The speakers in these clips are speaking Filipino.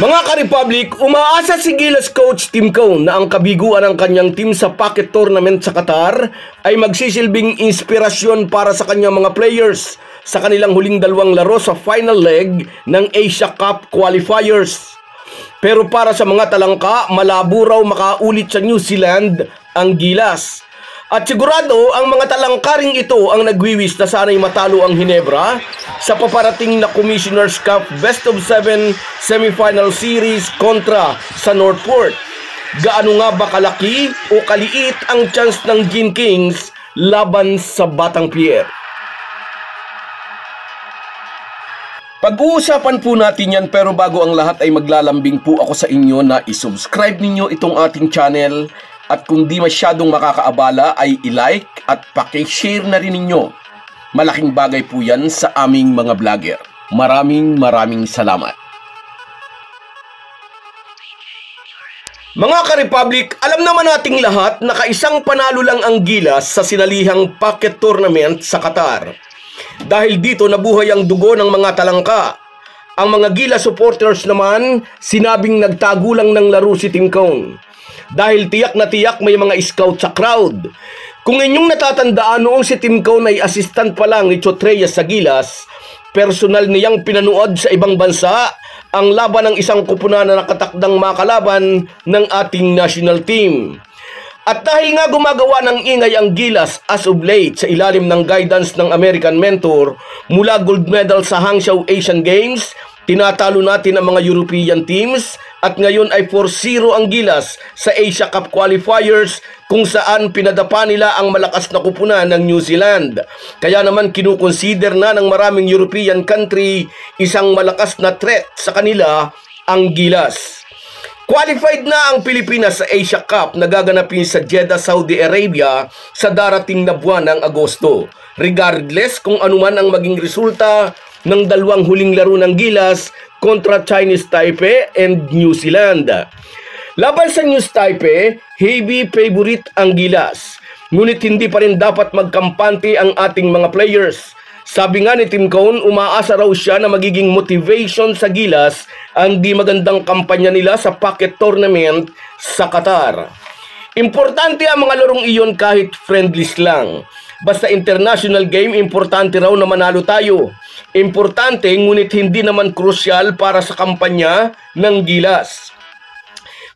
Mga ka-Republic, umaasa si Gilas coach Tim Cone na ang kabiguan ng kanyang team sa Pocket Tournament sa Qatar ay magsisilbing inspirasyon para sa kanyang mga players sa kanilang huling dalawang laro sa final leg ng Asia Cup qualifiers. Pero para sa mga talangka, malabo raw makaulit sa New Zealand ang Gilas. At sigurado ang mga talangkaring ito ang nagwiwis na sana'y matalo ang Ginebra sa paparating na Commissioner's Cup Best of 7 semifinal series kontra sa Northport. Gaano nga ba kalaki o kaliit ang chance ng Gin Kings laban sa Batang Pierre? Pag-uusapan po natin yan, pero bago ang lahat ay maglalambing po ako sa inyo na isubscribe ninyo itong ating channel. At kung di masyadong makakaabala ay i-like at paki-share na rin ninyo. Malaking bagay po yan sa aming mga vlogger. Maraming salamat. Mga ka-Republic, alam naman nating lahat na kaisang panalo lang ang Gilas sa sinalihang Pocket Tournament sa Qatar. Dahil dito nabuhay ang dugo ng mga talangka. Ang mga Gilas supporters naman, sinabing nagtago lang ng laro si Tim Cone. Dahil tiyak na tiyak may mga scout sa crowd. Kung inyong natatandaan, noong si Tim Cone ay assistant pa lang ni Chot Reyes sa Gilas, personal niyang pinanuod sa ibang bansa ang laban ng isang kupunan na nakatakdang makalaban ng ating national team. At dahil nga gumagawa ng ingay ang Gilas as of late sa ilalim ng guidance ng American mentor mula gold medal sa Hangzhou Asian Games, tinatalo natin ang mga European teams at ngayon ay 4-0 ang Gilas sa Asia Cup qualifiers kung saan pinadapa nila ang malakas na kupunan ng New Zealand. Kaya naman kinukonsider na ng maraming European country isang malakas na threat sa kanila ang Gilas. Qualified na ang Pilipinas sa Asia Cup na gaganapin sa Jeddah, Saudi Arabia sa darating na buwan ng Agosto. Regardless kung anuman ang maging resulta ng dalawang huling laro ng Gilas kontra Chinese Taipei and New Zealand. Laban sa New Taipei, heavy favorite ang Gilas. Ngunit hindi pa rin dapat magkampante ang ating mga players. Sabi nga ni Tim Cone, umaasa raw siya na magiging motivation sa Gilas ang di magandang kampanya nila sa Pocket Tournament sa Qatar. Importante ang mga larong iyon kahit friendlies lang. Basta international game, importante raw na manalo tayo. Importante, ngunit hindi naman krusyal para sa kampanya ng Gilas.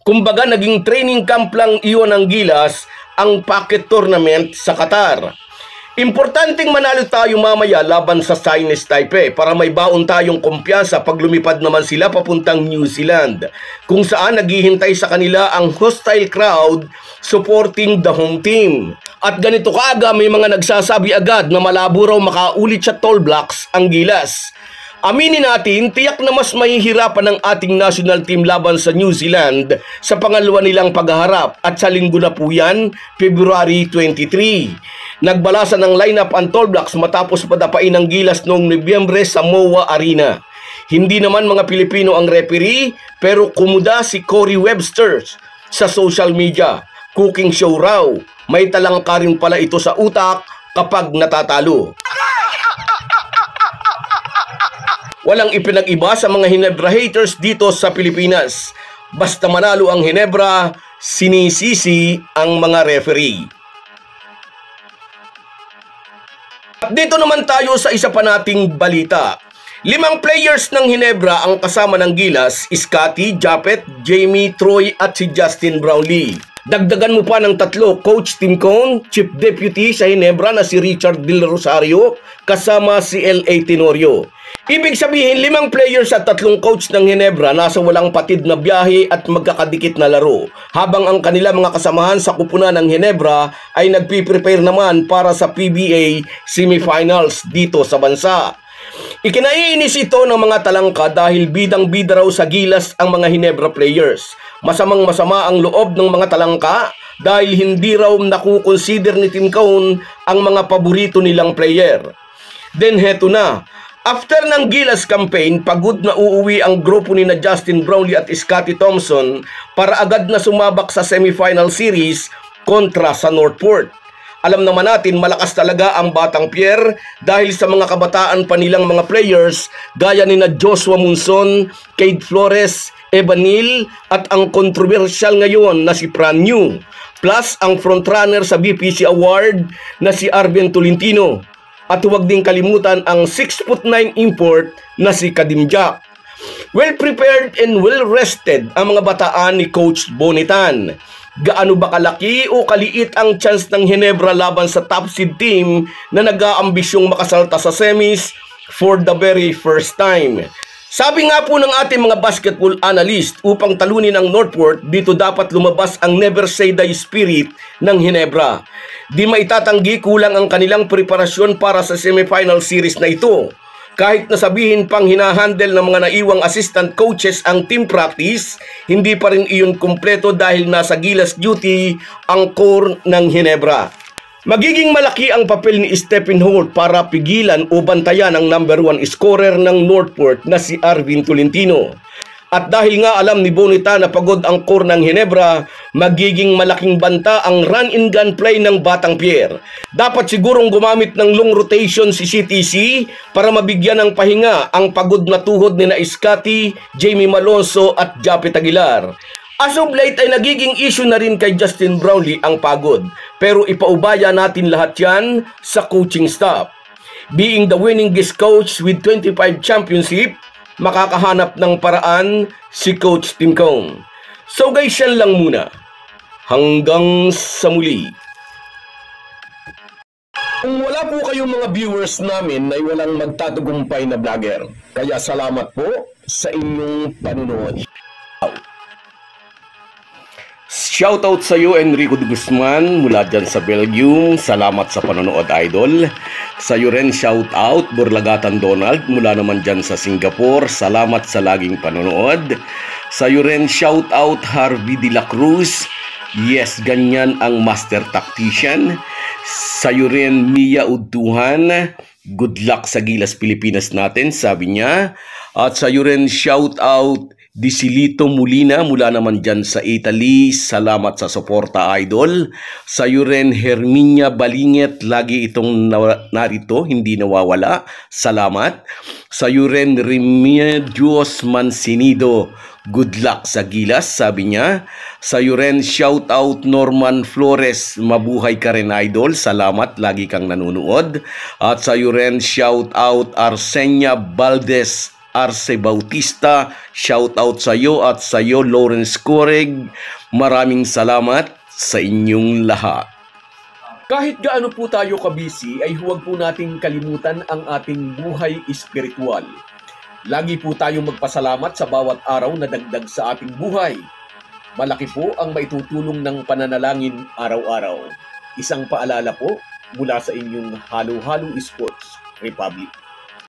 Kumbaga, naging training camp lang iyon ng Gilas, ang Pocket Tournament sa Qatar. Importanteng manalo tayo mamaya laban sa Chinese Taipei para may baon tayong kumpiyansa pag lumipad naman sila papuntang New Zealand, kung saan naghihintay sa kanila ang hostile crowd supporting the home team. At ganito kaaga may mga nagsasabi agad na malabo raw makaulit sa toll blocks ang Gilas. Aminin natin, tiyak na mas mahihirapan ng ating national team laban sa New Zealand sa pangalawa nilang paghaharap at sa linggo na po yan, February 23. Nagbalasan ng lineup ang toll blocks matapos padapain ng Gilas noong Nobyembre sa MOA Arena. Hindi naman mga Pilipino ang referee, pero kumuda si Corey Webster sa social media. Cooking show raw, may talangka rin pala ito sa utak kapag natatalo. Walang ipinag-iba sa mga Ginebra haters dito sa Pilipinas. Basta manalo ang Ginebra, sinisisi ang mga referee. At dito naman tayo sa isa pa nating balita. 5 players ng Ginebra ang kasama ng Gilas, Scotty, Japet, Jamie, Troy at si Justin Brownlee. Dagdagan mo pa ng 3, Coach Tim Cone, Chief Deputy sa Ginebra na si Richard Del Rosario, kasama si L.A. Tenorio. Ibig sabihin, 5 players at 3 coach ng Ginebra nasa walang patid na biyahe at magkakadikit na laro, habang ang kanila mga kasamahan sa kupunan ng Ginebra ay nagpiprepare naman para sa PBA semifinals dito sa bansa. Ikinaiinis ito ng mga talangka dahil bidang-bida raw sa Gilas ang mga Ginebra players. Masamang-masama ang loob ng mga talangka dahil hindi raw nakukonsider ni Tim Cone ang mga paborito nilang player. Then heto na. After ng Gilas campaign, pagod na uuwi ang grupo ni na Justin Brownlee at Scotty Thompson para agad na sumabak sa semifinal series kontra sa Northport. Alam naman natin malakas talaga ang Batang Pier dahil sa mga kabataan pa nilang mga players gaya ni na Joshua Monson, Cade Flores, Evanil at ang kontrobersyal ngayon na si Fran New. Plus ang frontrunner sa BPC Award na si Arben Tolentino. At huwag ding kalimutan ang 6'9" import na si Kadim Jack. Well prepared and well rested ang mga bataan ni Coach Bonitan. Gaano ba kalaki o kaliit ang chance ng Ginebra laban sa top seed team na nag-aambisyong makasalta sa semis for the very first time? Sabi nga po ng ating mga basketball analyst, upang talunin ang Northport, dito dapat lumabas ang never say die spirit ng Ginebra. Di maitatanggi kulang ang kanilang preparasyon para sa semifinal series na ito. Kahit nasabihin pang hinahandle ng mga naiwang assistant coaches ang team practice, hindi pa rin iyon kumpleto dahil nasa Gilas duty ang core ng Ginebra. Magiging malaki ang papel ni Stephen Holt para pigilan o bantayan ang number 1 scorer ng Northport na si Arvin Tolentino. At dahil nga alam ni Bonita na pagod ang core ng Ginebra, magiging malaking banta ang run-and-gun play ng Batang Pier. Dapat sigurong gumamit ng long rotation si CTC para mabigyan ng pahinga ang pagod na tuhod ni na Scotty, Jamie Malonzo at Japet Aguilar. As of late ay nagiging issue na rin kay Justin Brownlee ang pagod, pero ipaubaya natin lahat yan sa coaching staff. Being the winningest coach with 25 championship, makakahanap ng paraan si Coach Tim Cone. So guys, yan lang muna. Hanggang sa muli. Kung wala po kayong mga viewers namin ay walang magtatagumpay na vlogger. Kaya salamat po sa inyong panunood. Shoutout sa iyo, Enrico de Guzman, mula dyan sa Belgium. Salamat sa panonood, idol. Sa iyo rin, shoutout, Burlagatan Donald, mula naman dyan sa Singapore. Salamat sa laging panonood. Sa iyo rin, shoutout, Harvey de la Cruz. Yes, ganyan ang master tactician. Sa iyo rin, Mia Udtuhan. Good luck sa Gilas Pilipinas natin, sabi niya. At sa iyo rin, shoutout, Disilito Molina, mula naman dyan sa Italy. Salamat sa suporta, idol. Sa iyo rin, Herminia Balinget, lagi itong narito, hindi nawawala. Salamat. Sa iyo rin, Remedios Mansinido, good luck sa Gilas, sabi niya. Sa iyo rin, shout out Norman Flores, mabuhay ka rin, idol. Salamat, lagi kang nanonood. At sa iyo rin, shout out Arsenia Valdez Arce Bautista, shout out sa iyo, at sa iyo Lawrence Coreg. Maraming salamat sa inyong lahat. Kahit gaano po tayo kabisi ay huwag po nating kalimutan ang ating buhay espiritual. Lagi po tayong magpasalamat sa bawat araw na dagdag sa ating buhay. Malaki po ang maitutulong ng pananalangin araw-araw. Isang paalala po mula sa inyong Halo Halo Sports Republic.